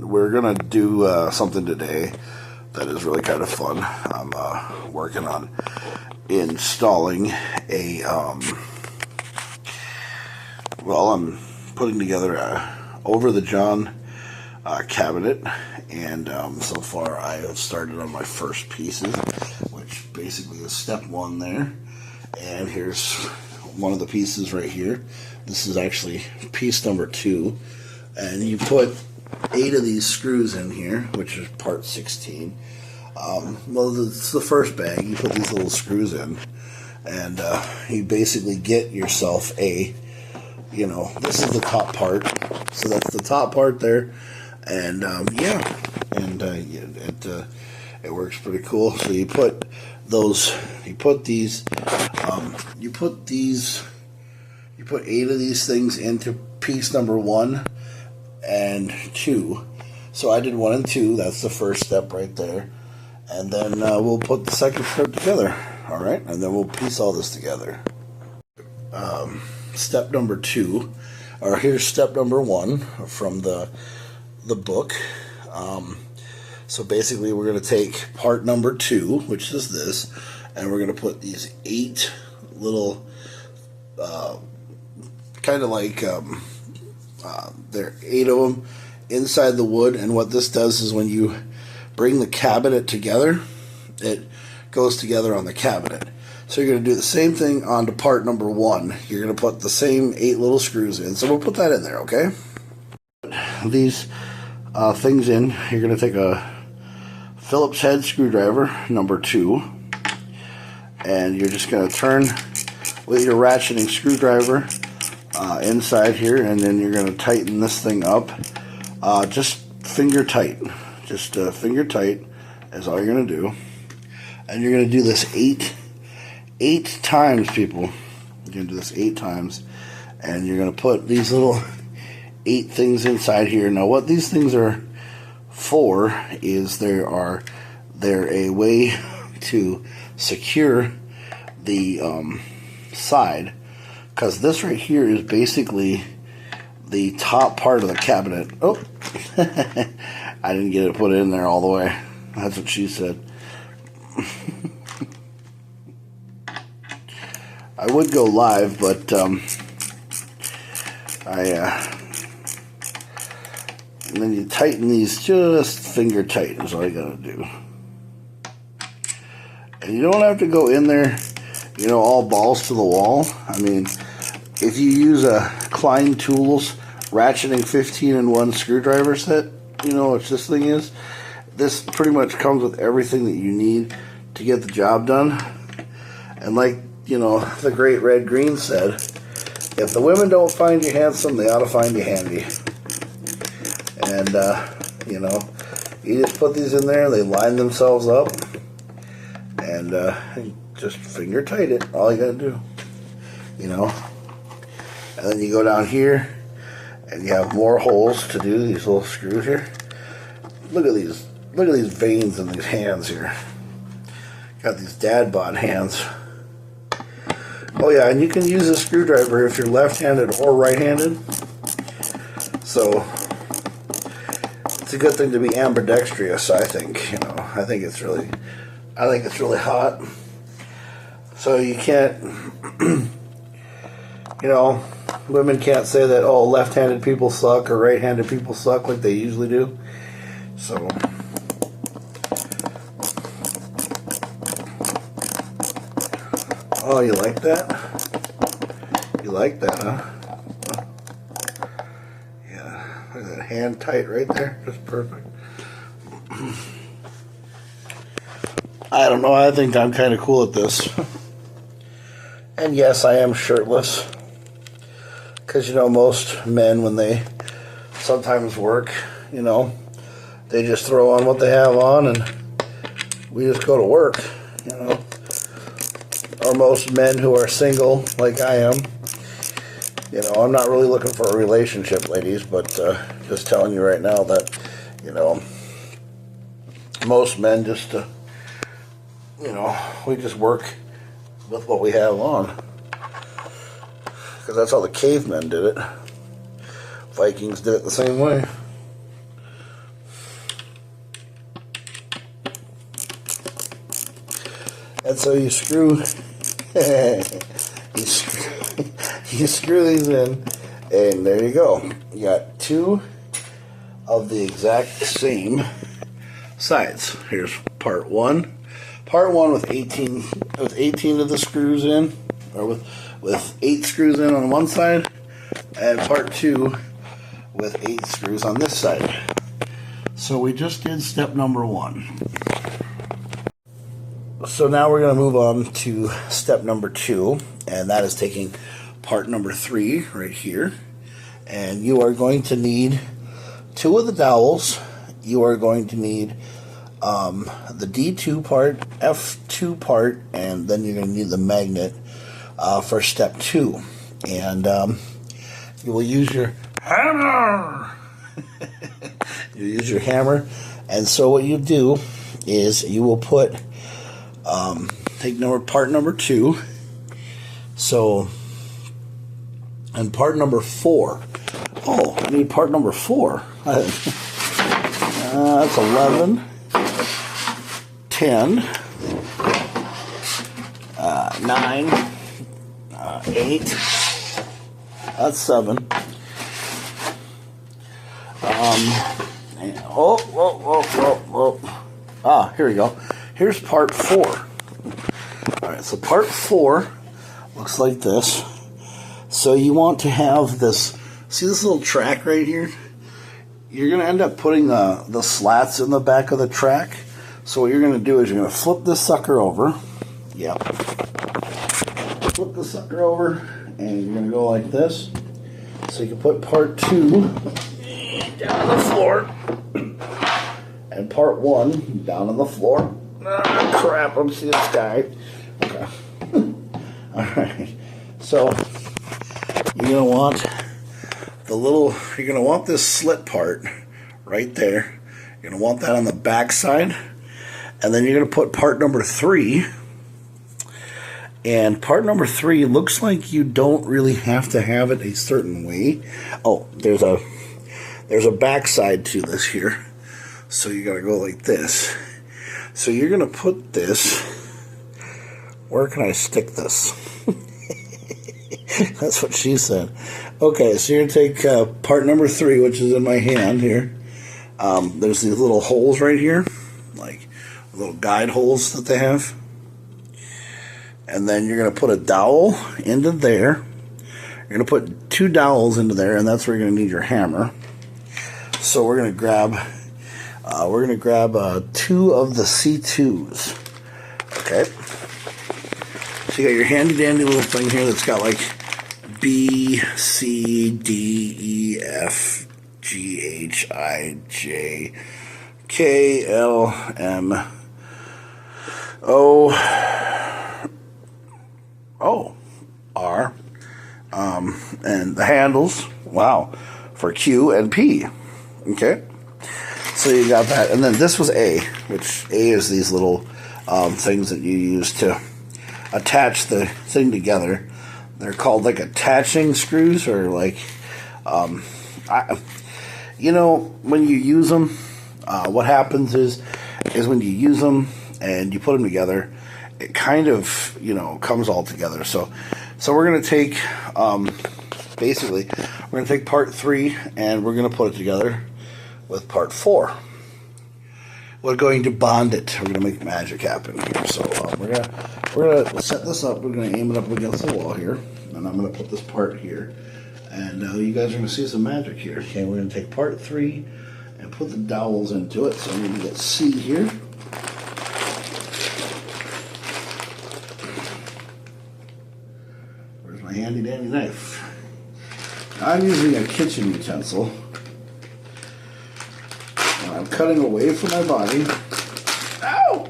we're gonna do something today that is really kind of fun. I'm working on installing a well, I'm putting together a over the John cabinet, and so far I have started on my first pieces, which basically is step one there. And here's one of the pieces right here. This is actually piece number 2, and you put 8 of these screws in here, which is part 16. Well, it's the first bag. You put these little screws in, and you basically get yourself a, you know, this is the top part. So that's the top part there, and yeah, and it works pretty cool. So you put those, you put 8 of these things into piece number 1 and 2. So I did 1 and 2. That's the first step right there. And then we'll put the second step together. All right, and then we'll piece all this together. Step number 2, or here's step number 1 from the book. So basically, we're going to take part number 2, which is this, and we're going to put these 8 little, kind of like, there are 8 of them inside the wood. And what this does is when you bring the cabinet together, it goes together on the cabinet. So you're going to do the same thing onto part number 1. You're going to put the same 8 little screws in. So we'll put that in there, okay? These things in, you're going to take a Phillips head screwdriver, number 2, and you're just going to turn with your ratcheting screwdriver inside here, and then you're going to tighten this thing up. Just finger tight. Just finger tight is all you're going to do. And you're going to do this 8 times, people. You're going to do this 8 times. And you're going to put these little 8 things inside here. Now what these things are for is they're a way to secure the side, because this right here is basically the top part of the cabinet. Oh, I didn't get it put in there all the way. That's what she said. I would go live, but and then you tighten these just finger tight is all you gotta do. And you don't have to go in there, you know, all balls to the wall. I mean, if you use a Klein Tools ratcheting 15-in-1 screwdriver set, you know what this thing is? This pretty much comes with everything that you need to get the job done. And like, you know, the great Red Green said, if the women don't find you handsome, they ought to find you handy. And, you know, you just put these in there, they line themselves up, and just finger tight it, all you gotta do, you know. And then you go down here, and you have more holes to do, these little screws here. Look at these veins in these hands here. Got these dad bod hands. Oh yeah, and you can use a screwdriver if you're left-handed or right-handed. So it's a good thing to be ambidextrous, I think. You know, I think it's really hot. So you can't, you know, women can't say that, oh, left-handed people suck or right-handed people suck like they usually do. So oh, you like that? You like that, huh? Yeah, look at that, hand tight right there, just perfect. I don't know, I think I'm kind of cool at this. And yes, I am shirtless. Because, you know, most men, when they sometimes work, you know, they just throw on what they have on and we just go to work, you know. Or most men who are single, like I am. You know, I'm not really looking for a relationship, ladies, but just telling you right now that, you know, most men just, you know, we just work with what we have on. Because that's how the cavemen did it. Vikings did it the same way. So you screw, you screw these in, and there you go. You got two of the exact same sides. Here's part one. Part one with 18 of the screws in, or with 8 screws in on one side, and part two with 8 screws on this side. So we just did step number 1. So now we're going to move on to step number 2, and that is taking part number 3 right here. And you are going to need 2 of the dowels. You are going to need the D2 part, F2 part, and then you're going to need the magnet for step 2. And you will use your hammer. You use your hammer, and so what you do is you will put take part number 2. So, and part number 4. Oh, I need part number 4. That's 11, 10, 9, 8. That's 7. Here we go. Here's part 4. Alright, so part 4 looks like this. So you want to have this, see this little track right here? You're going to end up putting the slats in the back of the track. So what you're going to do is you're going to flip this sucker over. Yep. Flip the sucker over, and you're going to go like this. So you can put part 2 down on the floor, and part 1 down on the floor. Ah, crap, I'm seeing this guy. Okay. Alright. So you're gonna want you're gonna want this slit part right there. You're gonna want that on the back side. And then you're gonna put part number 3. And part number 3 looks like you don't really have to have it a certain way. Oh, there's a back side to this here. So you gotta go like this. So you're gonna put this, where can I stick this? That's what she said. Okay, so you're gonna take part number 3, which is in my hand here. There's these little holes right here, like little guide holes that they have. And then you're gonna put a dowel into there. You're gonna put 2 dowels into there, and that's where you're gonna need your hammer. So we're gonna grab 2 of the C2s. Okay. So you got your handy dandy little thing here that's got like B, C, D, E, F, G, H, I, J, K, L, M, O, R, and the handles, wow, for Q and P. Okay. So you got that, and then this was A, which A is these little things that you use to attach the thing together. They're called like attaching screws, or like, when you use them, what happens is when you use them and you put them together, it kind of, comes all together. So we're going to take, basically, we're going to take part 3 and we're going to put it together with part 4. We're going to bond it. We're going to make magic happen here. So we're gonna set this up. We're going to aim it up against the wall here, and I'm going to put this part here, and you guys are going to see some magic here. Okay, we're going to take part 3 and put the dowels into it. So I'm going to get C here. Where's my handy dandy knife? I'm using a kitchen utensil. I'm cutting away from my body. Ow!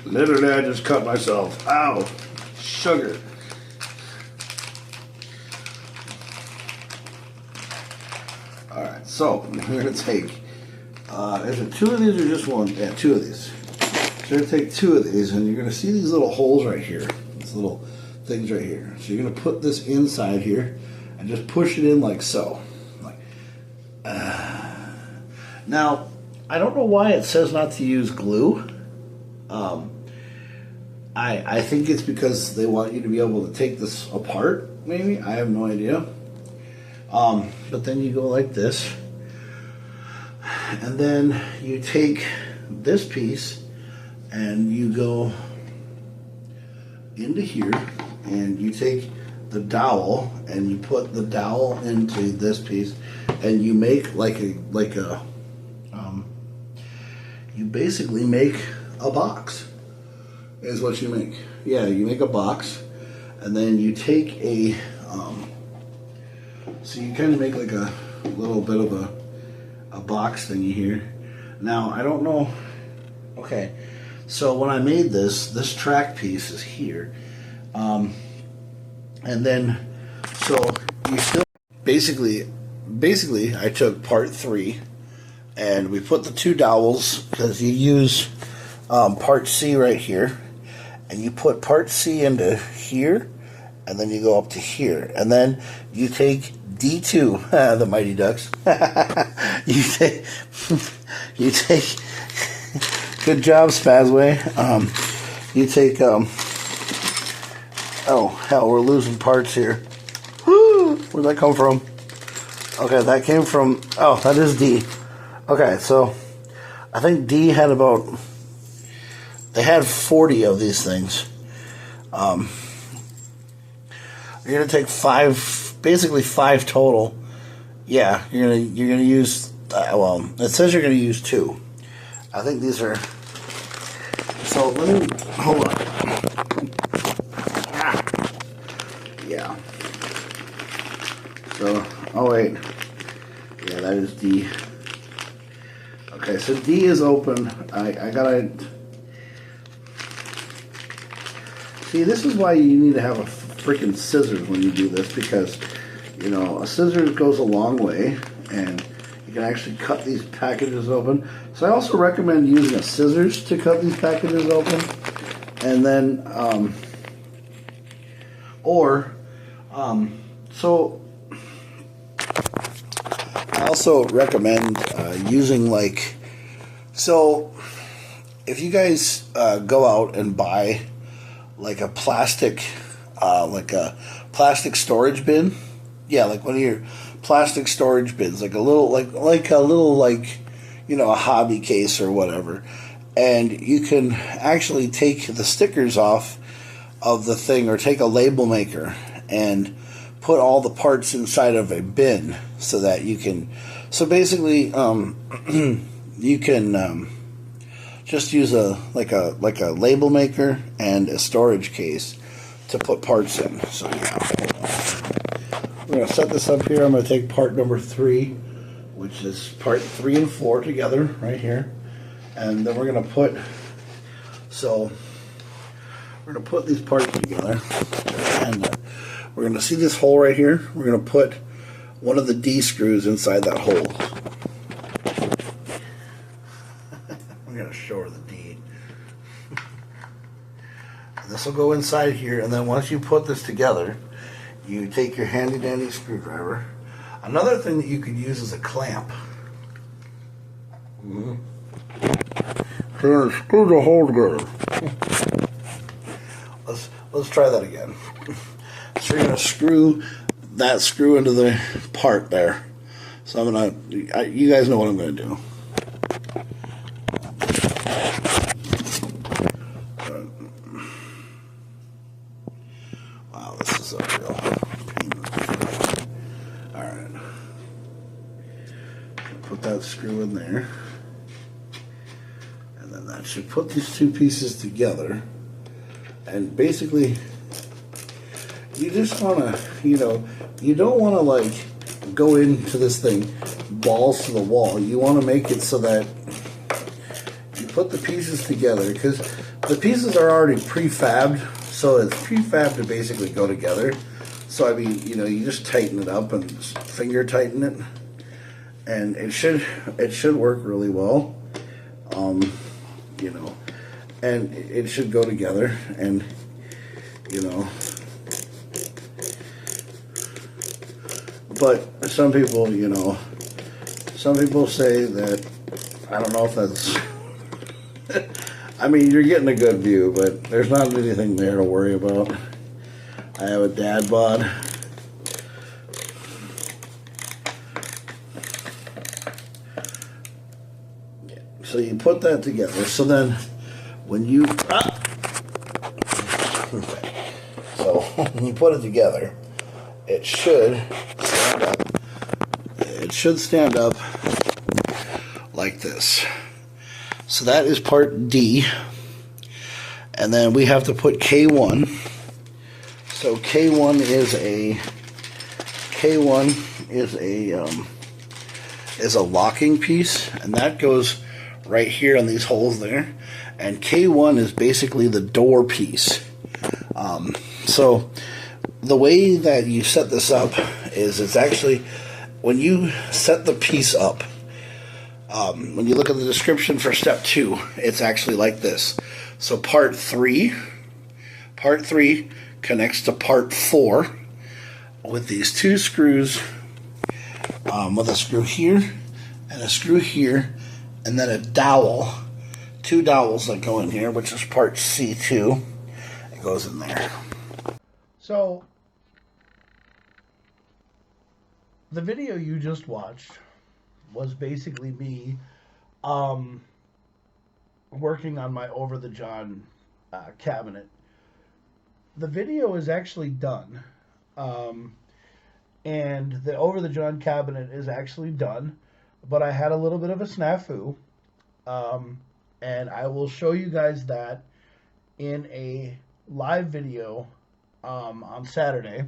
Literally, I just cut myself. Ow! Sugar. Alright, so we're going to take, is it 2 of these or just 1? Yeah, 2 of these. So you're going to take 2 of these, and you're going to see these little holes right here. These little things right here. So you're going to put this inside here and just push it in like so. Now, I don't know why it says not to use glue. I think it's because they want you to be able to take this apart, maybe. I have no idea. But then you go like this. And then you take this piece and you go into here and you take the dowel and you put the dowel into this piece and you make you basically make a box is what you make. Yeah, you make a box and then you take a so you kind of make like a little bit of a box thingy here. Now I don't know. Okay, so when I made this track piece is here, and then so you still basically I took part 3 and we put the 2 dowels because you use part C right here, and you put part C into here, and then you go up to here, and then you take D2, the Mighty Ducks. you take. Good job, Spazway. You take. Oh hell, we're losing parts here. Woo! Where'd that come from? Okay, that came from. Oh, that is D. Okay, so I think D had about. They had 40 of these things. You're gonna take 5, basically 5 total. Yeah, you're gonna use. Well, it says you're gonna use 2. I think these are. So let me hold on. Yeah. So oh wait. Yeah, that is D. Okay, so D is open. I gotta. See, this is why you need to have a freaking scissors when you do this, because you know a scissors goes a long way, and you can actually cut these packages open. So I also recommend using a scissors to cut these packages open, and then so I also recommend using like, so if you guys go out and buy like a plastic storage bin, yeah, like one of your plastic storage bins, like a little you know, a hobby case or whatever, and you can actually take the stickers off of the thing, or take a label maker and put all the parts inside of a bin, so that you can, so basically you can just use a label maker and a storage case to put parts in. So yeah, we're gonna set this up here. I'm gonna take part number 3, which is part 3 and 4 together right here, and then we're gonna put. So we're gonna put these parts together, and we're gonna see this hole right here. We're gonna put one of the D screws inside that hole. I'm gonna show her the D. This will go inside here, and then once you put this together, you take your handy dandy screwdriver. Another thing that you could use is a clamp. So you're gonna screw the hole together. Let's try that again. So you're gonna screw that screw into the part there. So I'm gonna. You guys know what I'm gonna do. Wow, this is a real pain. All right. Put that screw in there, and then that should put these 2 pieces together. And basically, you just want to, you know, you don't want to like go into this thing balls to the wall. You want to make it so that you put the pieces together, because the pieces are already prefabbed, so it's prefabbed to basically go together. So I mean, you know, you just tighten it up and just finger tighten it, and it should work really well. You know, and it should go together, and you know. But some people, you know, some people say that, I don't know if that's, I mean, you're getting a good view, but there's not anything there to worry about. I have a dad bod. So you put that together. So then when you so when you put it together, it should stand up. It should stand up like this. So that is part D. And then we have to put K1. So K1 is a locking piece, and that goes right here on these holes there. And K1 is basically the door piece. So the way that you set this up is it's actually when you set the piece up. When you look at the description for step 2, it's actually like this. So part 3 connects to part 4 with these 2 screws, with a screw here and a screw here, and then a dowel, 2 dowels that go in here, which is part C2. It goes in there. So the video you just watched was basically me working on my Over the John cabinet. The video is actually done, and the Over the John cabinet is actually done, but I had a little bit of a snafu, and I will show you guys that in a live video on Saturday.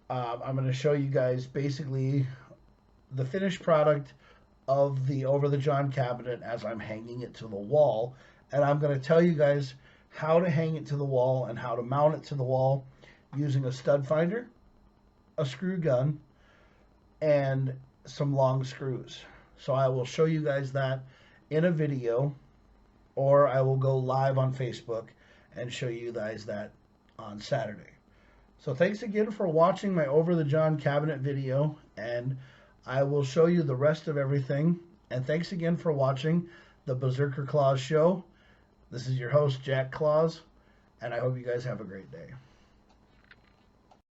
I'm going to show you guys basically the finished product of the Over the John cabinet as I'm hanging it to the wall, and I'm going to tell you guys how to hang it to the wall and how to mount it to the wall using a stud finder, a screw gun, and some long screws. So I will show you guys that in a video, or I will go live on Facebook and show you guys that on Saturday. So thanks again for watching my Over the John cabinet video, and I will show you the rest of everything. And thanks again for watching the Berserker Claus show. This is your host, Jack Claus, and I hope you guys have a great day.